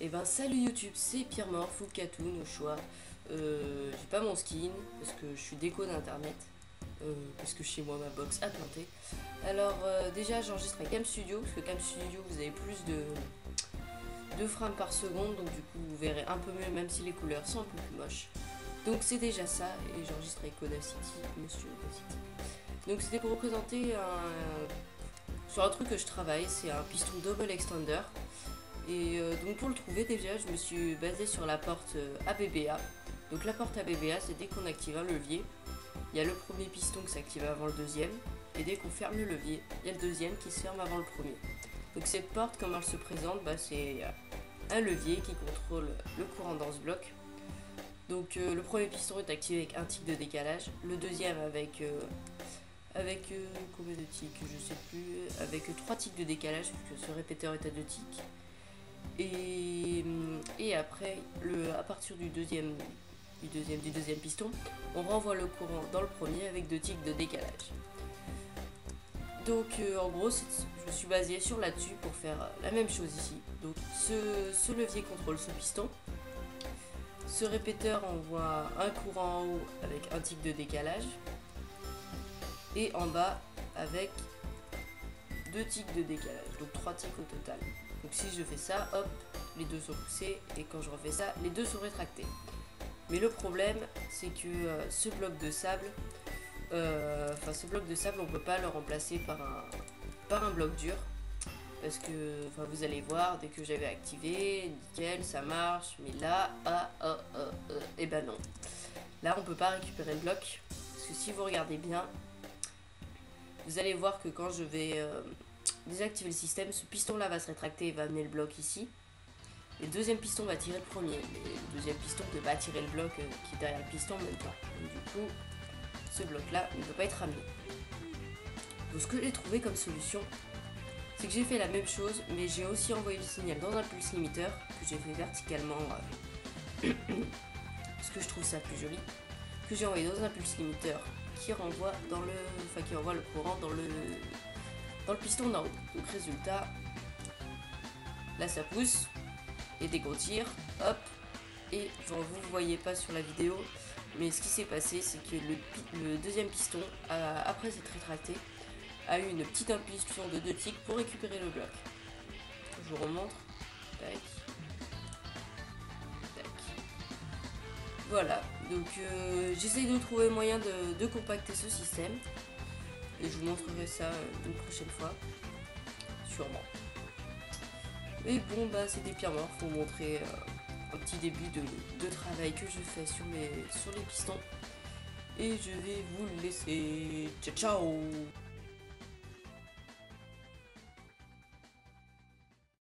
Et ben salut YouTube, c'est Pierre-Morph ou Catoon au choix. J'ai pas mon skin parce que je suis déco d'internet. Parce que chez moi ma box a planté. Alors déjà j'enregistre avec Cam Studio parce que Cam Studio vous avez plus de frames par seconde, donc du coup vous verrez un peu mieux même si les couleurs sont un peu plus moches. Donc c'est déjà ça, et j'enregistre avec Audacity, Monsieur Audacity. Donc c'était pour représenter sur un truc que je travaille, c'est un piston double extender. Et donc pour le trouver déjà, je me suis basée sur la porte ABBA. Donc la porte ABBA, c'est dès qu'on active un levier, il y a le premier piston qui s'active avant le deuxième, et dès qu'on ferme le levier, il y a le deuxième qui se ferme avant le premier. Donc cette porte, comment elle se présente, c'est un levier qui contrôle le courant dans ce bloc. Donc le premier piston est activé avec un tic de décalage, le deuxième avec combien de tics, je sais plus, avec 3 tics de décalage puisque ce répéteur est à 2 tics. Et après, à partir du deuxième piston, on renvoie le courant dans le premier avec 2 tics de décalage. Donc en gros, je me suis basée sur là-dessus pour faire la même chose ici. Donc ce levier contrôle ce piston. Ce répéteur envoie un courant en haut avec un tic de décalage. Et en bas avec 2 tics de décalage. Donc 3 tics au total. Donc si je fais ça, hop, les deux sont poussés, et quand je refais ça, les deux sont rétractés. Mais le problème, c'est que ce bloc de sable, on peut pas le remplacer par un bloc dur. Parce que, vous allez voir, dès que j'avais activé, nickel, ça marche. Mais là, et ben non. Là, on peut pas récupérer le bloc. Parce que si vous regardez bien, vous allez voir que quand je vais désactiver le système, ce piston là va se rétracter et va amener le bloc ici. Et le deuxième piston va tirer le premier. Mais le deuxième piston ne peut pas tirer le bloc qui est derrière le piston en même temps. Donc du coup, ce bloc là ne peut pas être amené. Donc ce que j'ai trouvé comme solution, c'est que j'ai fait la même chose, mais j'ai aussi envoyé le signal dans un pulse limiteur que j'ai fait verticalement parce que je trouve ça plus joli. Que j'ai envoyé dans un pulse limiteur qui renvoie le courant dans le piston d'en haut. Donc résultat, là ça pousse, et dès qu'on tire, hop, et vous ne voyez pas sur la vidéo, mais ce qui s'est passé, c'est que le deuxième piston, après s'être rétracté, a eu une petite impulsion de 2 tics pour récupérer le bloc. Je vous remontre. Tac. Tac. Voilà, donc j'essaye de trouver moyen de compacter ce système. Et je vous montrerai ça une prochaine fois. Sûrement. Et bon, c'était Pierre-Morph pour vous montrer un petit début de travail que je fais sur les pistons. Et je vais vous le laisser. Ciao ciao.